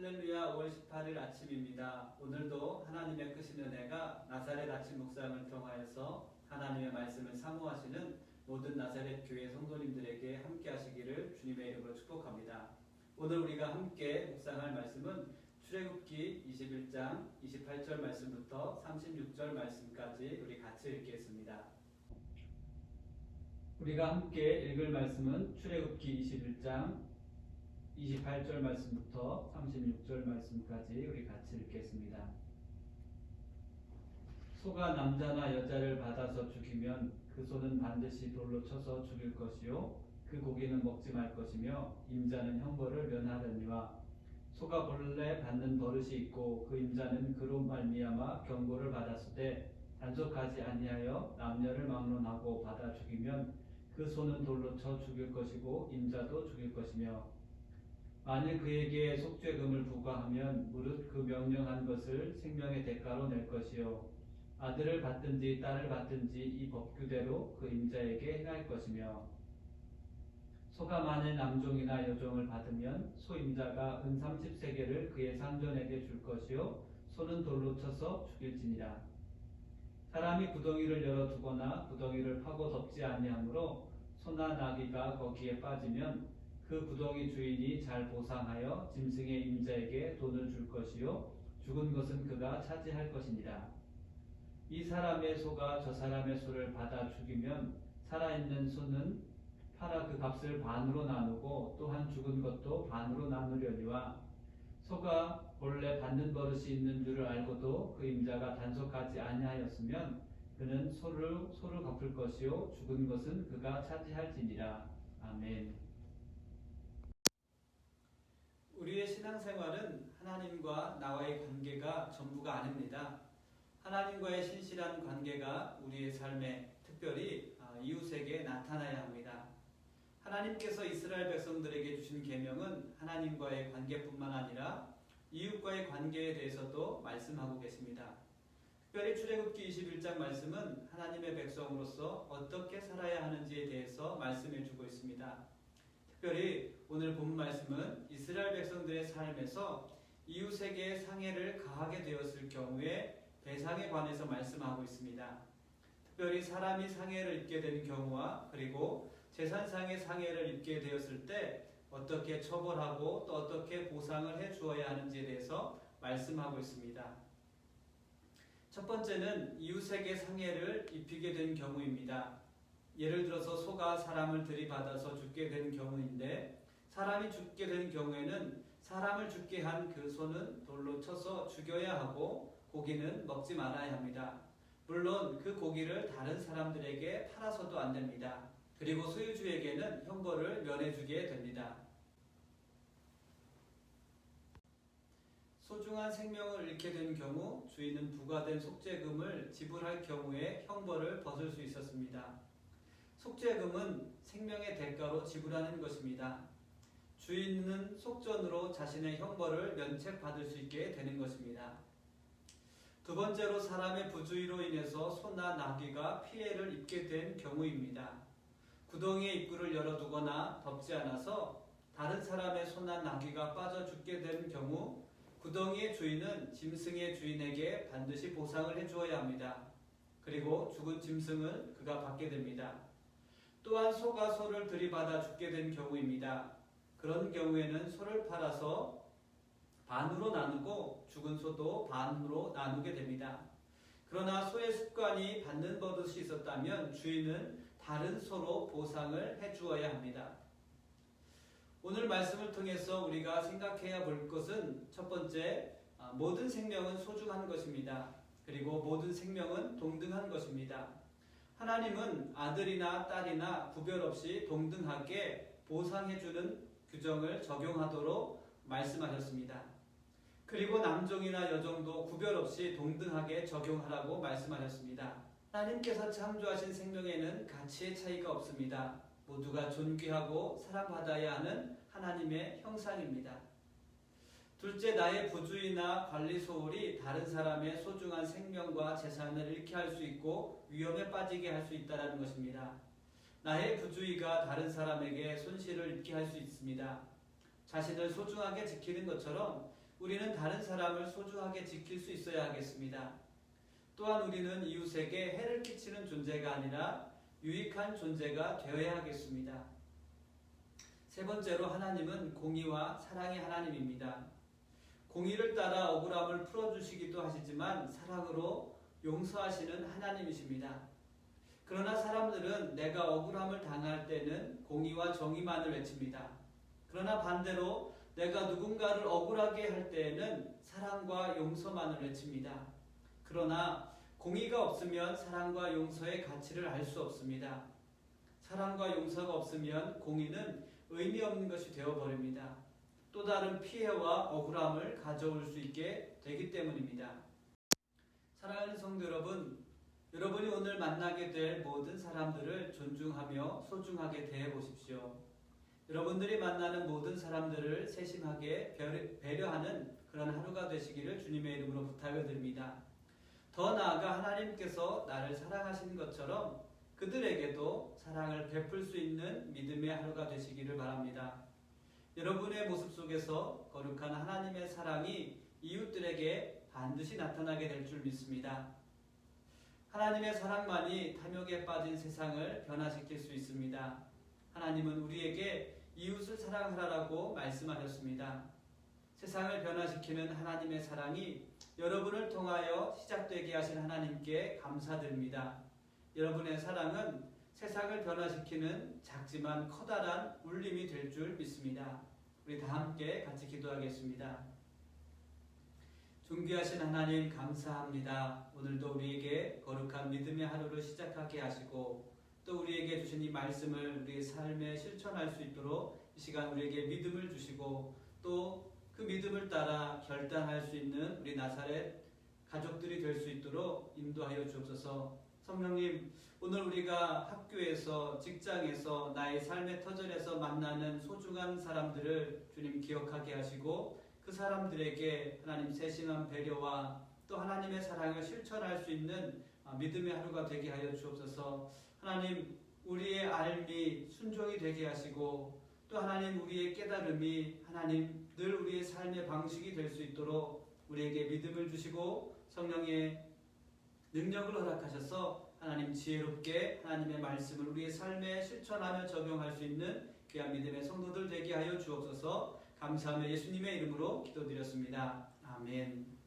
할렐루야 5월 18일 아침입니다. 오늘도 하나님의 크신 은혜가 나사렛 아침 묵상을 통하여서 하나님의 말씀을 사모하시는 모든 나사렛 교회 성도님들에게 함께 하시기를 주님의 이름으로 축복합니다. 오늘 우리가 함께 묵상할 말씀은 출애굽기 21장 28절 말씀부터 36절 말씀까지 우리 같이 읽겠습니다. 우리가 함께 읽을 말씀은 출애굽기 21장 28절 말씀부터 36절 말씀까지 우리 같이 읽겠습니다. 소가 남자나 여자를 받아서 죽이면 그 소는 반드시 돌로 쳐서 죽일 것이요 그 고기는 먹지 말 것이며 임자는 형벌을 면하려니와 소가 본래 받는 버릇이 있고 그 임자는 그로 말미암아 경고를 받았으되 단속하지 아니하여 남녀를 막론하고 받아 죽이면 그 소는 돌로 쳐 죽일 것이고 임자도 죽일 것이며 만일 그에게 속죄금을 부과하면 무릇 그 명령한 것을 생명의 대가로 낼 것이요 아들을 받든지 딸을 받든지 이 법규대로 그 임자에게 행할 것이며 소가 만일 남종이나 여종을 받으면 소 임자가 은 30세겔을 그의 상전에게 줄 것이요 소는 돌로 쳐서 죽일지니라. 사람이 구덩이를 열어두거나 구덩이를 파고 덮지 아니하므로 소나 나귀가 거기에 빠지면 그 구덩이 주인이 잘 보상하여 짐승의 임자에게 돈을 줄 것이요 죽은 것은 그가 차지할 것이니라. 이 사람의 소가 저 사람의 소를 받아 죽이면 살아있는 소는 팔아 그 값을 반으로 나누고 또한 죽은 것도 반으로 나누려니와 소가 본래 받는 버릇이 있는 줄을 알고도 그 임자가 단속하지 아니하였으면 그는 소를 갚을 것이요 죽은 것은 그가 차지할지니라. 아멘. 우리의 신앙생활은 하나님과 나와의 관계가 전부가 아닙니다. 하나님과의 신실한 관계가 우리의 삶에 특별히 이웃에게 나타나야 합니다. 하나님께서 이스라엘 백성들에게 주신 계명은 하나님과의 관계뿐만 아니라 이웃과의 관계에 대해서도 말씀하고 계십니다. 특별히 출애굽기 21장 말씀은 하나님의 백성으로서 어떻게 살아야 하는지에 대해서 말씀해 주고 있습니다. 특별히 오늘 본 말씀은 이스라엘 백성들의 삶에서 이웃에게 상해를 가하게 되었을 경우에 배상에 관해서 말씀하고 있습니다. 특별히 사람이 상해를 입게 된 경우와 그리고 재산상의 상해를 입게 되었을 때 어떻게 처벌하고 또 어떻게 보상을 해 주어야 하는지에 대해서 말씀하고 있습니다. 첫 번째는 이웃에게 상해를 입히게 된 경우입니다. 예를 들어서 소가 사람을 들이받아서 죽게 된 경우인데 사람이 죽게 된 경우에는 사람을 죽게 한 그 소는 돌로 쳐서 죽여야 하고 고기는 먹지 말아야 합니다. 물론 그 고기를 다른 사람들에게 팔아서도 안 됩니다. 그리고 소유주에게는 형벌을 면해주게 됩니다. 소중한 생명을 잃게 된 경우 주인은 부과된 속죄금을 지불할 경우에 형벌을 벗을 수 있었습니다. 속죄금은 생명의 대가로 지불하는 것입니다. 주인은 속전으로 자신의 형벌을 면책받을 수 있게 되는 것입니다. 두 번째로 사람의 부주의로 인해서 소나 나귀가 피해를 입게 된 경우입니다. 구덩이의 입구를 열어두거나 덮지 않아서 다른 사람의 소나 나귀가 빠져 죽게 된 경우 구덩이의 주인은 짐승의 주인에게 반드시 보상을 해주어야 합니다. 그리고 죽은 짐승을 그가 받게 됩니다. 또한 소가 소를 들이받아 죽게 된 경우입니다. 그런 경우에는 소를 팔아서 반으로 나누고 죽은 소도 반으로 나누게 됩니다. 그러나 소의 습관이 받는 버릇이 있었다면 주인은 다른 소로 보상을 해주어야 합니다. 오늘 말씀을 통해서 우리가 생각해야 볼 것은 첫 번째, 모든 생명은 소중한 것입니다. 그리고 모든 생명은 동등한 것입니다. 하나님은 아들이나 딸이나 구별 없이 동등하게 보상해주는 규정을 적용하도록 말씀하셨습니다. 그리고 남종이나 여종도 구별 없이 동등하게 적용하라고 말씀하셨습니다. 하나님께서 창조하신 생명에는 가치의 차이가 없습니다. 모두가 존귀하고 사랑받아야 하는 하나님의 형상입니다. 둘째, 나의 부주의나 관리 소홀이 다른 사람의 소중한 생명과 재산을 잃게 할 수 있고 위험에 빠지게 할 수 있다는 것입니다. 나의 부주의가 다른 사람에게 손실을 입게 할 수 있습니다. 자신을 소중하게 지키는 것처럼 우리는 다른 사람을 소중하게 지킬 수 있어야 하겠습니다. 또한 우리는 이웃에게 해를 끼치는 존재가 아니라 유익한 존재가 되어야 하겠습니다. 세 번째로 하나님은 공의와 사랑의 하나님입니다. 공의를 따라 억울함을 풀어주시기도 하시지만 사랑으로 용서하시는 하나님이십니다. 그러나 사람들은 내가 억울함을 당할 때는 공의와 정의만을 외칩니다. 그러나 반대로 내가 누군가를 억울하게 할 때에는 사랑과 용서만을 외칩니다. 그러나 공의가 없으면 사랑과 용서의 가치를 알 수 없습니다. 사랑과 용서가 없으면 공의는 의미 없는 것이 되어버립니다. 또 다른 피해와 억울함을 가져올 수 있게 되기 때문입니다. 사랑하는 성도 여러분, 여러분이 오늘 만나게 될 모든 사람들을 존중하며 소중하게 대해보십시오. 여러분들이 만나는 모든 사람들을 세심하게 배려하는 그런 하루가 되시기를 주님의 이름으로 부탁을 드립니다. 더 나아가 하나님께서 나를 사랑하시는 것처럼 그들에게도 사랑을 베풀 수 있는 믿음의 하루가 되시기를 바랍니다. 여러분의 모습 속에서 거룩한 하나님의 사랑이 이웃들에게 반드시 나타나게 될 줄 믿습니다. 하나님의 사랑만이 탐욕에 빠진 세상을 변화시킬 수 있습니다. 하나님은 우리에게 이웃을 사랑하라고 말씀하셨습니다. 세상을 변화시키는 하나님의 사랑이 여러분을 통하여 시작되게 하신 하나님께 감사드립니다. 여러분의 사랑은 세상을 변화시키는 작지만 커다란 울림이 될 줄 믿습니다. 우리 다 함께 같이 기도하겠습니다. 존귀하신 하나님 감사합니다. 오늘도 우리에게 거룩한 믿음의 하루를 시작하게 하시고 또 우리에게 주신 이 말씀을 우리의 삶에 실천할 수 있도록 이 시간 우리에게 믿음을 주시고 또 그 믿음을 따라 결단할 수 있는 우리 나사렛 가족들이 될 수 있도록 인도하여 주옵소서. 성령님, 오늘 우리가 학교에서 직장에서 나의 삶의 터전에서 만나는 소중한 사람들을 주님 기억하게 하시고 그 사람들에게 하나님 세심한 배려와 또 하나님의 사랑을 실천할 수 있는 믿음의 하루가 되게 하여 주옵소서. 하나님, 우리의 알미 순종이 되게 하시고 또 하나님 우리의 깨달음이 하나님 늘 우리의 삶의 방식이 될 수 있도록 우리에게 믿음을 주시고 성령의 능력을 허락하셔서 하나님 지혜롭게 하나님의 말씀을 우리의 삶에 실천하며 적용할 수 있는 귀한 믿음의 성도들 되게 하여 주옵소서. 감사하며 예수님의 이름으로 기도드렸습니다. 아멘.